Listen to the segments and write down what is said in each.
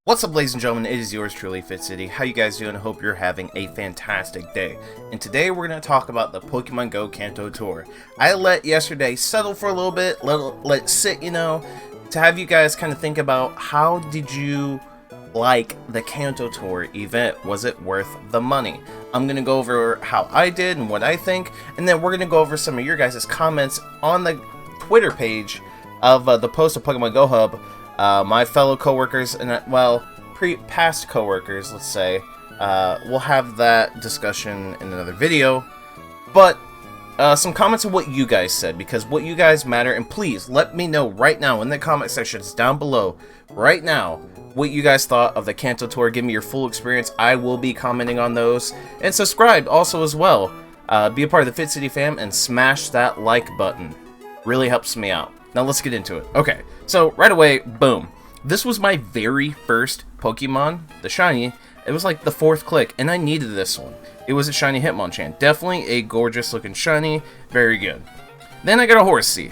What's up, ladies and gentlemen, it is yours truly, Fitz. How you guys doing? I hope you're having a fantastic day. And today we're going to talk about the Pokemon Go Kanto Tour. I let yesterday settle for a little bit, let it sit, to have you guys kind of think about how did you like the Kanto Tour event? Was it worth the money? I'm going to go over how I did and what I think, and then we're going to go over some of your guys' comments on the Twitter page of the post of Pokemon Go Hub. My fellow coworkers and past coworkers, let's say, we'll have that discussion in another video. But some comments on what you guys said, because what you guys matter. And please let me know right now in the comment sections down below, right now, what you guys thought of the Kanto Tour. Give me your full experience. I will be commenting on those, and subscribe also as well. Be a part of the Fit City fam and smash that like button. Really helps me out. Now let's get into it. Okay, so right away, boom. This was my very first Pokemon, the shiny. It was like the fourth click, and I needed this one. It was a shiny Hitmonchan. Definitely a gorgeous looking shiny. Very good. Then I got a Horsey.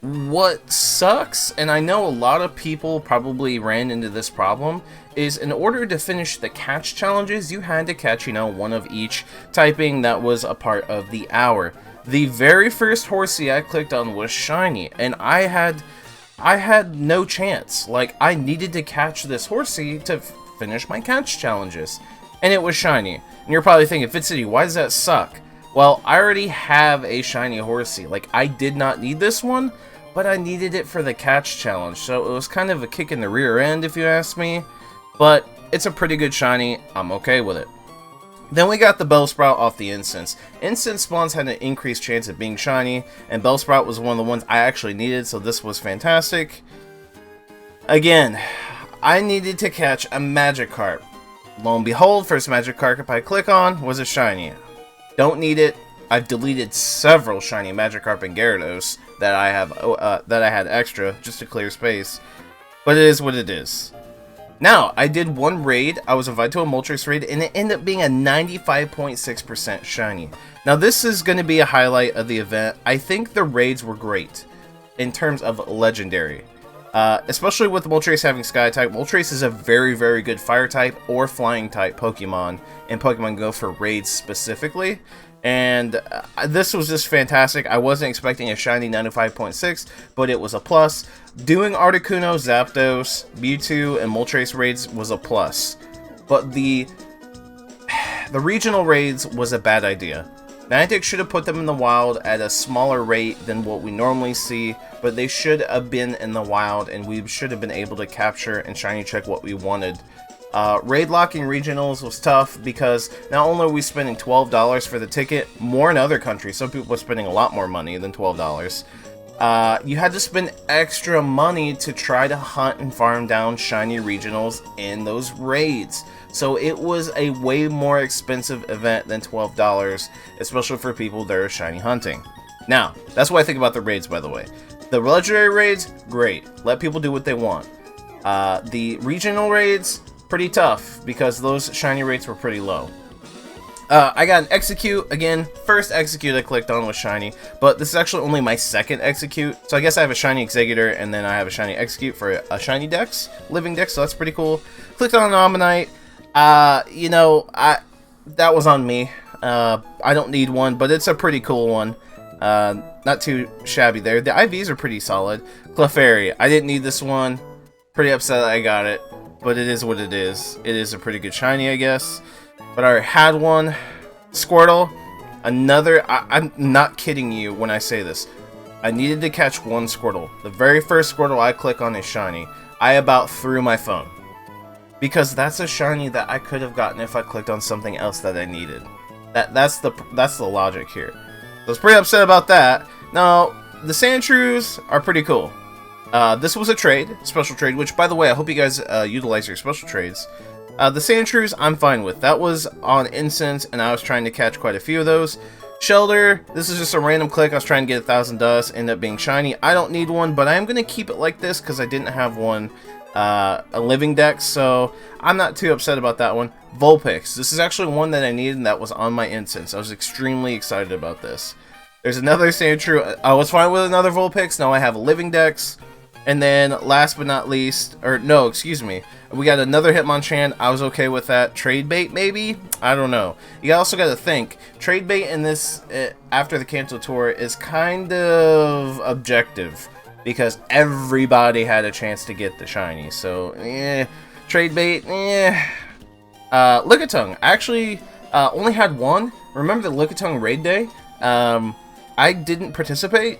What sucks, and I know a lot of people probably ran into this problem, is in order to finish the catch challenges, you had to catch, one of each typing that was a part of the hour. The very first Horsey I clicked on was shiny, and I had no chance. Like, I needed to catch this Horsey to finish my catch challenges, and it was shiny. And you're probably thinking, Fit City, why does that suck? Well, I already have a shiny Horsey. Like, I did not need this one, but I needed it for the catch challenge, so it was kind of a kick in the rear end, if you ask me. But it's a pretty good shiny. I'm okay with it. Then we got the Bellsprout off the Incense. Incense spawns had an increased chance of being shiny, and Bellsprout was one of the ones I actually needed, so this was fantastic. Again, I needed to catch a Magikarp. Lo and behold, first Magikarp I click on was a shiny. Don't need it. I've deleted several shiny Magikarp and Gyarados that I had extra just to clear space, but it is what it is. Now, I did one raid. I was invited to a Moltres raid, and it ended up being a 95.6% shiny. Now, this is going to be a highlight of the event. I think the raids were great in terms of legendary, especially with Moltres having Sky type. Moltres is a very, very good Fire type or Flying type Pokemon in Pokemon Go for raids specifically. And this was just fantastic. I wasn't expecting a shiny 95.6, but it was a plus. Doing Articuno, Zapdos, Mewtwo, and Moltres raids was a plus. But the regional raids was a bad idea. Niantic should have put them in the wild at a smaller rate than what we normally see, but they should have been in the wild, and we should have been able to capture and shiny check what we wanted. Raid locking regionals was tough because not only are we spending $12 for the ticket, more in other countries, some people are spending a lot more money than $12. You had to spend extra money to try to hunt and farm down shiny regionals in those raids. So it was a way more expensive event than $12, especially for people that are shiny hunting. Now, that's what I think about the raids, by the way. The legendary raids, great. Let people do what they want. The regional raids, pretty tough because those shiny rates were pretty low. I got an Execute. Again, first Execute I clicked on was shiny, but this is actually only my second Execute. So I guess I have a shiny Executor, and then I have a shiny Execute for a shiny Dex, Living Dex, so that's pretty cool. Clicked on Ammonite. That was on me. I don't need one, but it's a pretty cool one. Not too shabby there. The IVs are pretty solid. Clefairy, I didn't need this one. Pretty upset that I got it, but it is what it is. It is a pretty good shiny, I guess. But I already had one. Squirtle, another. I'm not kidding you when I say this. I needed to catch one Squirtle. The very first Squirtle I click on is shiny. I about threw my phone, because that's a shiny that I could have gotten if I clicked on something else that I needed. That's the logic here. So I was pretty upset about that. Now, the Sandshrews are pretty cool. This was a special trade, which, by the way, I hope you guys utilize your special trades. The Sandshrews, I'm fine with. That was on Incense, and I was trying to catch quite a few of those. Shelter, this is just a random click. I was trying to get 1,000 dust, ended up being shiny. I don't need one, but I am going to keep it like this because I didn't have one, a Living Dex, so I'm not too upset about that one. Vulpix, this is actually one that I needed, and that was on my Incense. I was extremely excited about this. There's another Sandshrew. I was fine with another Vulpix. Now I have a Living Dex. And then last but not least, or no, excuse me, we got another Hitmonchan. I was okay with that. Trade bait, maybe? I don't know. You also got to think, trade bait in this, after the Kanto tour, is kind of objective. Because everybody had a chance to get the shiny. So, trade bait, Lickitung. Actually, only had one. Remember the Lickitung raid day? I didn't participate.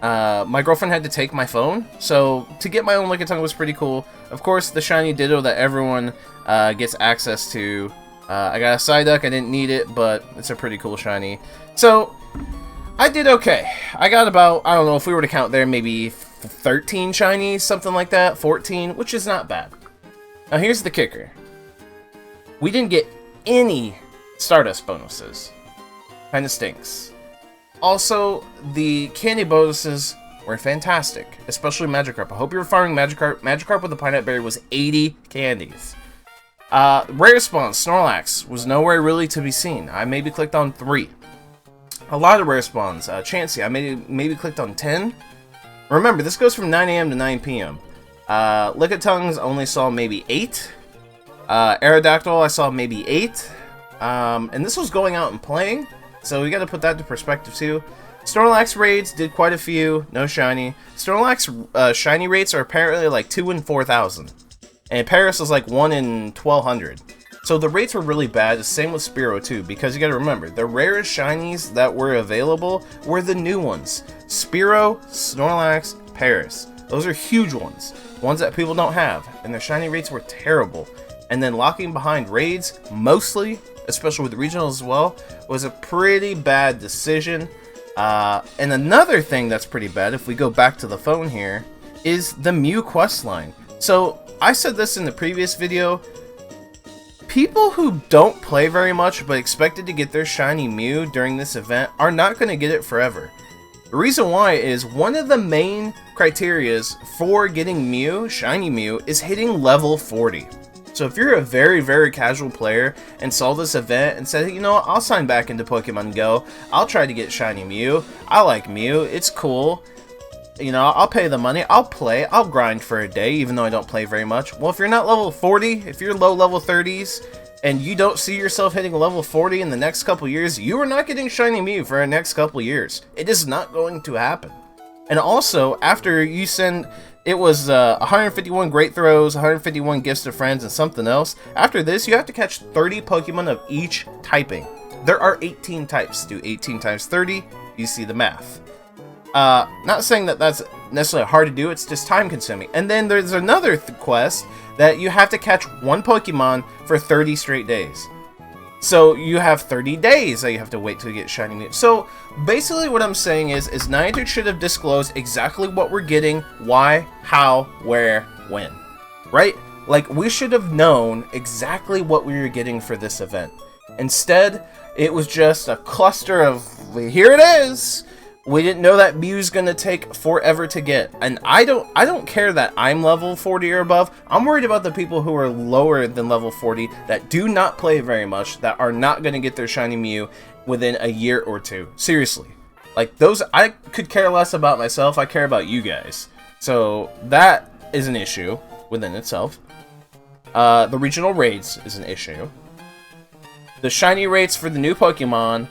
My girlfriend had to take my phone, so to get my own Lickitung was pretty cool. Of course, the shiny Ditto that everyone gets access to. I got a Psyduck, I didn't need it, but it's a pretty cool shiny. So, I did okay. I got about, I don't know, if we were to count there, maybe 13 shinies, something like that, 14, which is not bad. Now here's the kicker. We didn't get any Stardust bonuses. Kinda stinks. Also, the candy bonuses were fantastic, especially Magikarp. I hope you were farming Magikarp. Magikarp with the Pineapple Berry was 80 candies. Rare spawns, Snorlax, was nowhere really to be seen. I maybe clicked on 3. A lot of rare spawns. Chansey, I maybe clicked on 10. Remember, this goes from 9 AM to 9 PM. Lickitungs only saw maybe 8. Aerodactyl, I saw maybe 8. And this was going out and playing. So we got to put that into perspective too. Snorlax Raids did quite a few, no shiny. Snorlax shiny rates are apparently like 2 in 4,000. And Paris is like 1 in 1,200. So the rates were really bad, the same with Spearow too, because you got to remember, the rarest shinies that were available were the new ones. Spearow, Snorlax, Paris. Those are huge ones that people don't have, and their shiny rates were terrible. And then locking behind raids, mostly, especially with regionals as well, was a pretty bad decision. And another thing that's pretty bad, if we go back to the phone here, is the Mew questline. So, I said this in the previous video, people who don't play very much but expected to get their shiny Mew during this event are not going to get it forever. The reason why is one of the main criterias for getting Mew, shiny Mew, is hitting level 40. So if you're a very, very casual player and saw this event and said, you know what, I'll sign back into Pokemon Go, I'll try to get shiny Mew, I like Mew, it's cool, you know, I'll pay the money, I'll play, I'll grind for a day, even though I don't play very much. Well, if you're not level 40, if you're low level 30s, and you don't see yourself hitting level 40 in the next couple years, you are not getting shiny Mew for the next couple years. It is not going to happen. And also, after you send, it was 151 Great Throws, 151 Gifts to Friends, and something else. After this, you have to catch 30 Pokemon of each typing. There are 18 types. Do 18 times 30, you see the math. Not saying that that's necessarily hard to do, it's just time consuming. And then there's another quest that you have to catch one Pokemon for 30 straight days. So you have 30 days that you have to wait till you get shiny Mew. So basically what I'm saying is Niantic should have disclosed exactly what we're getting, why, how, where, when. Right? Like, we should have known exactly what we were getting for this event. Instead, it was just a cluster of, here it is! We didn't know that Mew's gonna take forever to get. And I don't care that I'm level 40 or above. I'm worried about the people who are lower than level 40 that do not play very much, that are not gonna get their shiny Mew within a year or two. Seriously. Like, those, I could care less about myself, I care about you guys. So, that is an issue within itself. The regional raids is an issue. The shiny rates for the new Pokemon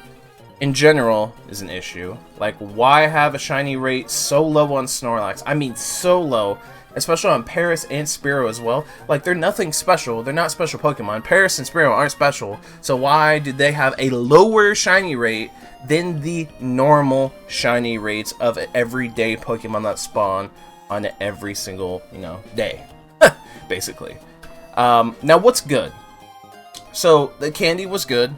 in general is an issue. Like, why have a shiny rate so low on Snorlax? I mean, so low, especially on Paris and Spearow as well. Like, they're nothing special. They're not special Pokemon. Paris and Spearow aren't special. So why did they have a lower shiny rate than the normal shiny rates of everyday Pokemon that spawn on every single, you know, day? Basically. Now, what's good? So, the candy was good.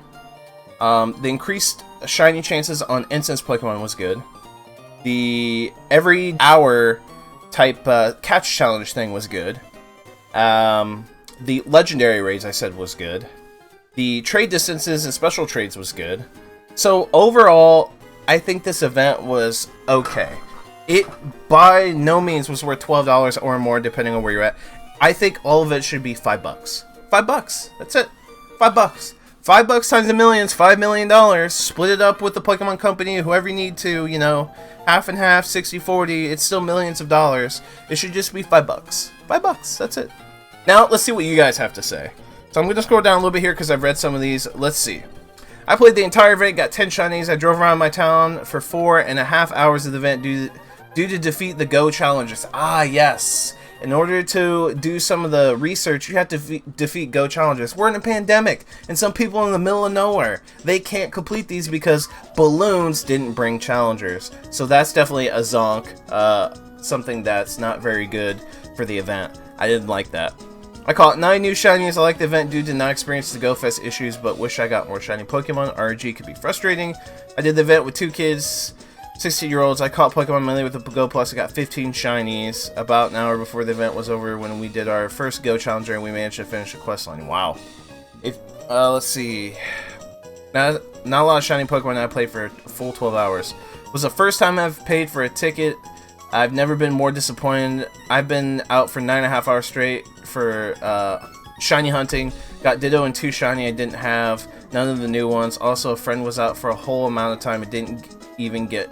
The increased shiny chances on instance Pokemon was good. The every hour type catch challenge thing was good. The legendary raids I said was good. The trade distances and special trades was good. So overall, I think this event was okay. It by no means was worth $12 or more depending on where you're at. I think all of it should be $5. $5. That's it. $5. $5 times a million is $5 million. Split it up with the Pokemon Company, whoever you need to, you know, half and half, 60-40, it's still millions of dollars. It should just be $5. $5, that's it. Now, let's see what you guys have to say. So I'm going to scroll down a little bit here because I've read some of these. Let's see. I played the entire event, got 10 shinies. I drove around my town for 4.5 hours of the event due to defeat the Go challenges. Ah, yes. In order to do some of the research, you have to defeat Go challenges. We're in a pandemic, and some people in the middle of nowhere, they can't complete these because balloons didn't bring challengers. So that's definitely a zonk, something that's not very good for the event. I didn't like that. I caught 9 new shinies. I like the event due to not experiencing the Go Fest issues, but wish I got more shiny Pokemon. RNG could be frustrating. I did the event with 2 kids. 16-year-olds, I caught Pokemon mainly with the Go Plus. I got 15 shinies about an hour before the event was over when we did our first Go Challenger and we managed to finish the quest line. Wow. Let's see. Not a lot of shiny Pokemon I played for a full 12 hours. It was the first time I've paid for a ticket. I've never been more disappointed. I've been out for 9.5 hours straight for shiny hunting. Got Ditto and 2 shiny I didn't have. None of the new ones. Also, a friend was out for a whole amount of time and didn't even get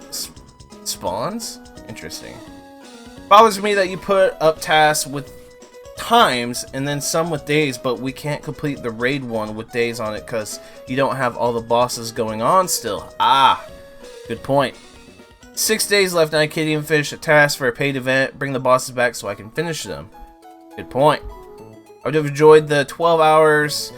spawns? Interesting. Bothers me that you put up tasks with times and then some with days, but we can't complete the raid one with days on it because you don't have all the bosses going on still. Ah, good point. 6 days left and I can't even finish a task for a paid event. Bring the bosses back so I can finish them. Good point. I would have enjoyed the 12 hours.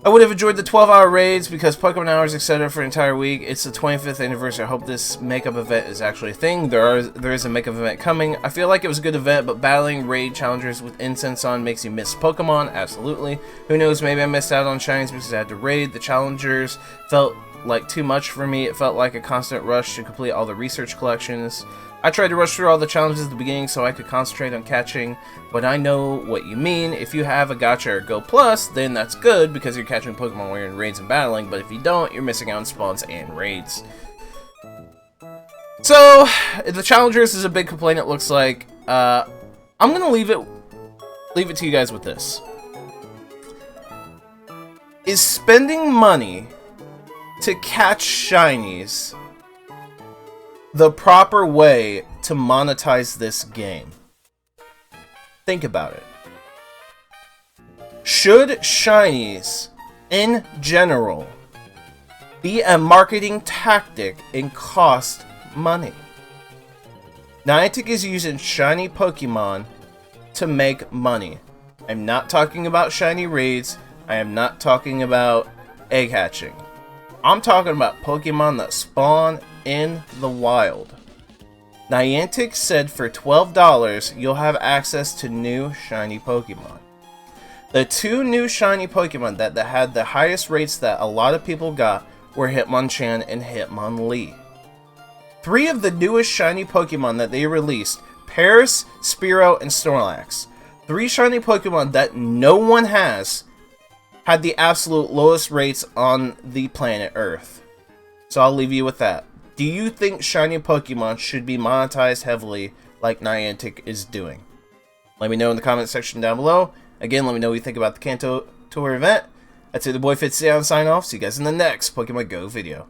I would have enjoyed the 12-hour raids because Pokemon hours, etc. for an entire week. It's the 25th anniversary. I hope this makeup event is actually a thing. There is a makeup event coming. I feel like it was a good event, but battling raid challengers with incense on makes you miss Pokemon. Absolutely. Who knows? Maybe I missed out on shinies because I had to raid. The challengers felt like too much for me. It felt like a constant rush to complete all the research collections. I tried to rush through all the challenges at the beginning so I could concentrate on catching, but I know what you mean. If you have a Gacha or Go Plus, then that's good because you're catching Pokemon while you're in raids and battling, but if you don't, you're missing out on spawns and raids. So, the challengers is a big complaint, it looks like. I'm gonna leave it to you guys with this. Is spending money to catch shinies the proper way to monetize this game? Think about it. Should shinies, in general, be a marketing tactic and cost money? Niantic is using shiny Pokemon to make money. I'm not talking about shiny raids. I am not talking about egg hatching. I'm talking about Pokemon that spawn in the wild. Niantic said for $12 you'll have access to new shiny Pokemon. The 2 new shiny Pokemon that had the highest rates that a lot of people got were Hitmonchan and Hitmonlee. 3 of the newest shiny Pokemon that they released, Paris, Spearow, and Snorlax. 3 shiny Pokemon that no one has, had the absolute lowest rates on the planet Earth. So I'll leave you with that. Do you think shiny Pokemon should be monetized heavily like Niantic is doing? Let me know in the comment section down below. Again, let me know what you think about the Kanto Tour event. That's it, the boy Fitz, sign off. See you guys in the next Pokemon Go video.